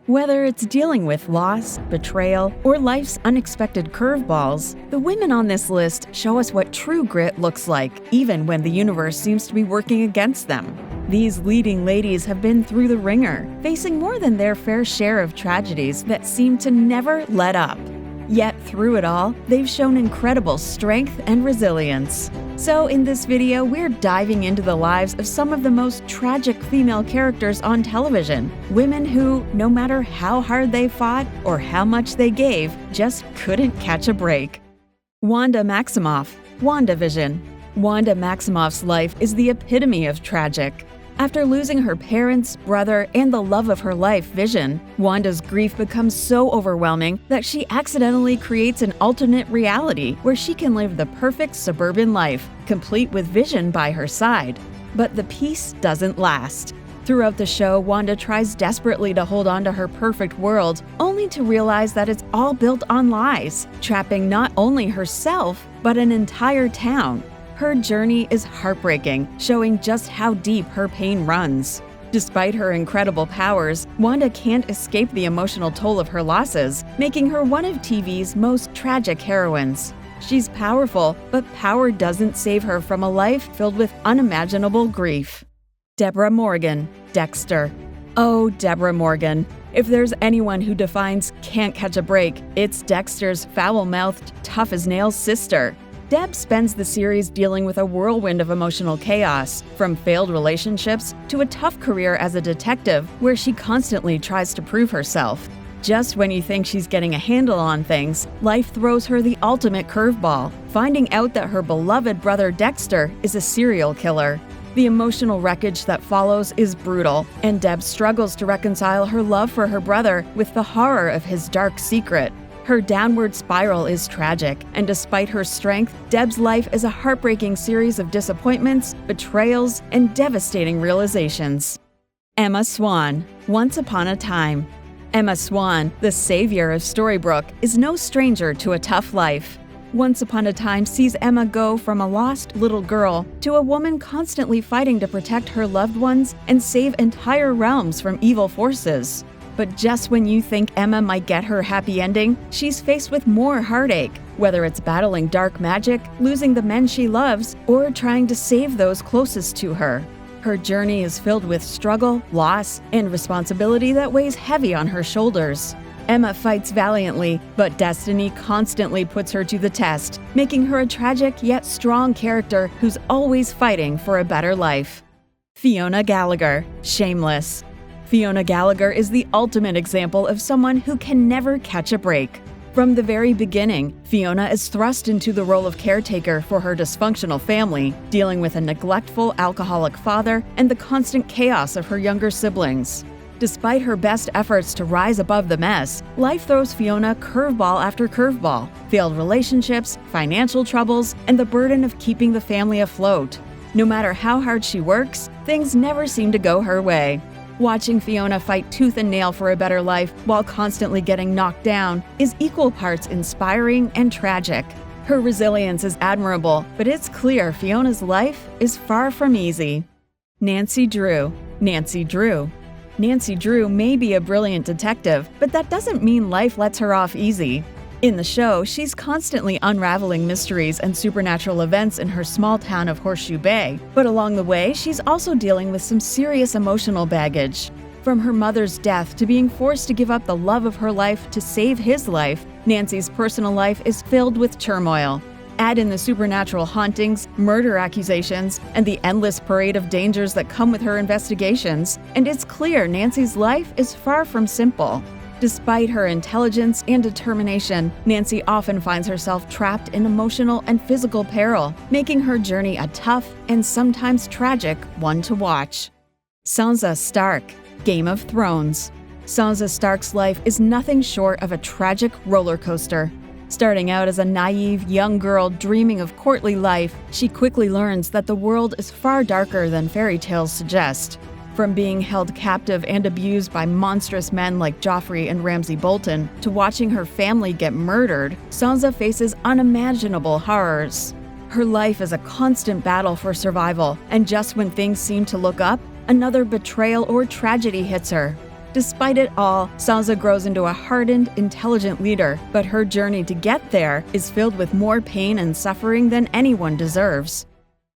Whether it's dealing with loss, betrayal, or life's unexpected curveballs, the women on this list show us what true grit looks like, even when the universe seems to be working against them. These leading ladies have been through the ringer, facing more than their fair share of tragedies that seem to never let up. Yet through it all, they've shown incredible strength and resilience. So in this video, we're diving into the lives of some of the most tragic female characters on television. Women who, no matter how hard they fought or how much they gave, just couldn't catch a break. Wanda Maximoff, WandaVision. Wanda Maximoff's life is the epitome of tragic. After losing her parents, brother, and the love of her life, Vision, Wanda's grief becomes so overwhelming that she accidentally creates an alternate reality where she can live the perfect suburban life, complete with Vision by her side. But the peace doesn't last. Throughout the show, Wanda tries desperately to hold on to her perfect world, only to realize that it's all built on lies, trapping not only herself, but an entire town. Her journey is heartbreaking, showing just how deep her pain runs. Despite her incredible powers, Wanda can't escape the emotional toll of her losses, making her one of TV's most tragic heroines. She's powerful, but power doesn't save her from a life filled with unimaginable grief. Debra Morgan, Dexter. Oh, Debra Morgan. If there's anyone who defines can't catch a break, it's Dexter's foul-mouthed, tough-as-nails sister. Deb spends the series dealing with a whirlwind of emotional chaos, from failed relationships to a tough career as a detective where she constantly tries to prove herself. Just when you think she's getting a handle on things, life throws her the ultimate curveball, finding out that her beloved brother Dexter is a serial killer. The emotional wreckage that follows is brutal, and Deb struggles to reconcile her love for her brother with the horror of his dark secret. Her downward spiral is tragic, and despite her strength, Deb's life is a heartbreaking series of disappointments, betrayals, and devastating realizations. Emma Swan, Once Upon a Time. Emma Swan, the savior of Storybrooke, is no stranger to a tough life. Once Upon a Time sees Emma go from a lost little girl to a woman constantly fighting to protect her loved ones and save entire realms from evil forces. But just when you think Emma might get her happy ending, she's faced with more heartache, whether it's battling dark magic, losing the men she loves, or trying to save those closest to her. Her journey is filled with struggle, loss, and responsibility that weighs heavy on her shoulders. Emma fights valiantly, but destiny constantly puts her to the test, making her a tragic yet strong character who's always fighting for a better life. Fiona Gallagher, Shameless. Fiona Gallagher is the ultimate example of someone who can never catch a break. From the very beginning, Fiona is thrust into the role of caretaker for her dysfunctional family, dealing with a neglectful alcoholic father and the constant chaos of her younger siblings. Despite her best efforts to rise above the mess, life throws Fiona curveball after curveball, failed relationships, financial troubles, and the burden of keeping the family afloat. No matter how hard she works, things never seem to go her way. Watching Fiona fight tooth and nail for a better life while constantly getting knocked down is equal parts inspiring and tragic. Her resilience is admirable, but it's clear Fiona's life is far from easy. Nancy Drew, Nancy Drew. Nancy Drew may be a brilliant detective, but that doesn't mean life lets her off easy. In the show, she's constantly unraveling mysteries and supernatural events in her small town of Horseshoe Bay, but along the way, she's also dealing with some serious emotional baggage. From her mother's death to being forced to give up the love of her life to save his life, Nancy's personal life is filled with turmoil. Add in the supernatural hauntings, murder accusations, and the endless parade of dangers that come with her investigations, and it's clear Nancy's life is far from simple. Despite her intelligence and determination, Nancy often finds herself trapped in emotional and physical peril, making her journey a tough and sometimes tragic one to watch. Sansa Stark, Game of Thrones. Sansa Stark's life is nothing short of a tragic roller coaster. Starting out as a naive young girl dreaming of courtly life, she quickly learns that the world is far darker than fairy tales suggest. From being held captive and abused by monstrous men like Joffrey and Ramsay Bolton to watching her family get murdered, Sansa faces unimaginable horrors. Her life is a constant battle for survival, and just when things seem to look up, another betrayal or tragedy hits her. Despite it all, Sansa grows into a hardened, intelligent leader, but her journey to get there is filled with more pain and suffering than anyone deserves.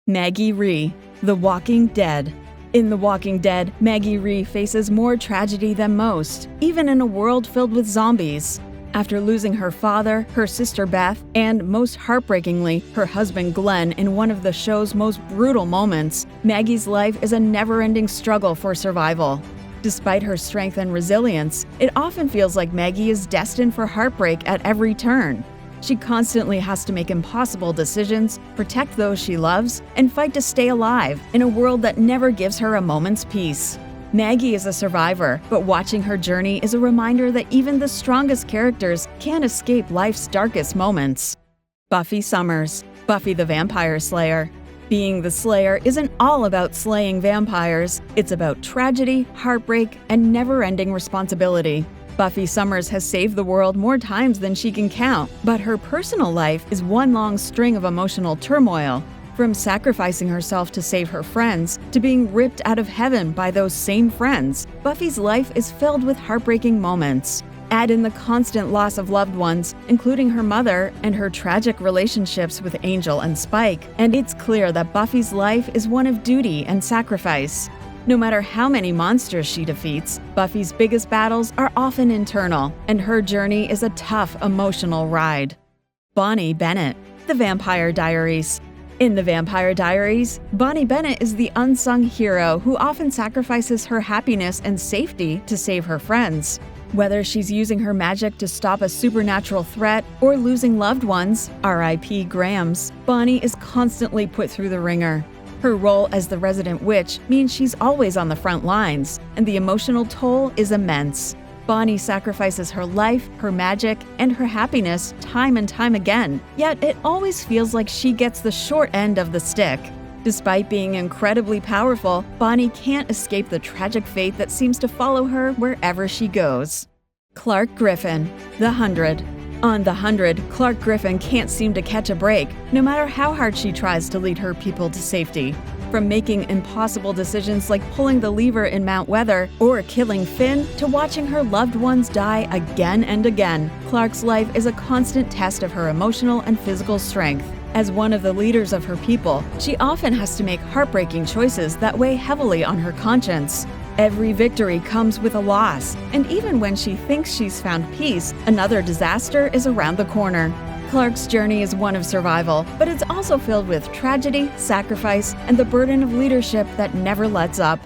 Maggie Rhee, The Walking Dead. In The Walking Dead, Maggie Rhee faces more tragedy than most, even in a world filled with zombies. After losing her father, her sister Beth, and most heartbreakingly, her husband Glenn in one of the show's most brutal moments, Maggie's life is a never-ending struggle for survival. Despite her strength and resilience, it often feels like Maggie is destined for heartbreak at every turn. She constantly has to make impossible decisions, protect those she loves, and fight to stay alive in a world that never gives her a moment's peace. Maggie is a survivor, but watching her journey is a reminder that even the strongest characters can't escape life's darkest moments. Buffy Summers, Buffy the Vampire Slayer. Being the Slayer isn't all about slaying vampires, it's about tragedy, heartbreak, and never-ending responsibility. Buffy Summers has saved the world more times than she can count, but her personal life is one long string of emotional turmoil. From sacrificing herself to save her friends, to being ripped out of heaven by those same friends, Buffy's life is filled with heartbreaking moments. Add in the constant loss of loved ones, including her mother, and her tragic relationships with Angel and Spike, and it's clear that Buffy's life is one of duty and sacrifice. No matter how many monsters she defeats, Buffy's biggest battles are often internal, and her journey is a tough, emotional ride. Bonnie Bennett, The Vampire Diaries. In The Vampire Diaries, Bonnie Bennett is the unsung hero who often sacrifices her happiness and safety to save her friends. Whether she's using her magic to stop a supernatural threat or losing loved ones, R.I.P. Grams, Bonnie is constantly put through the ringer. Her role as the resident witch means she's always on the front lines, and the emotional toll is immense. Bonnie sacrifices her life, her magic, and her happiness time and time again, yet it always feels like she gets the short end of the stick. Despite being incredibly powerful, Bonnie can't escape the tragic fate that seems to follow her wherever she goes. Clarke Griffin, The 100. On The 100, Clarke Griffin can't seem to catch a break, no matter how hard she tries to lead her people to safety. From making impossible decisions like pulling the lever in Mount Weather or killing Finn, to watching her loved ones die again and again, Clarke's life is a constant test of her emotional and physical strength. As one of the leaders of her people, she often has to make heartbreaking choices that weigh heavily on her conscience. Every victory comes with a loss, and even when she thinks she's found peace, another disaster is around the corner. Clarke's journey is one of survival, but it's also filled with tragedy, sacrifice, and the burden of leadership that never lets up.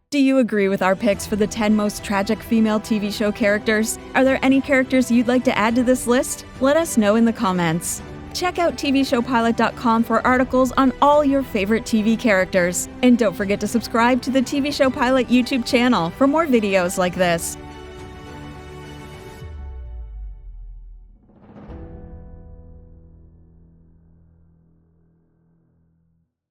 Do you agree with our picks for the 10 most tragic female TV show characters? Are there any characters you'd like to add to this list? Let us know in the comments. Check out tvshowpilot.com for articles on all your favorite TV characters. And don't forget to subscribe to the TV Show Pilot YouTube channel for more videos like this.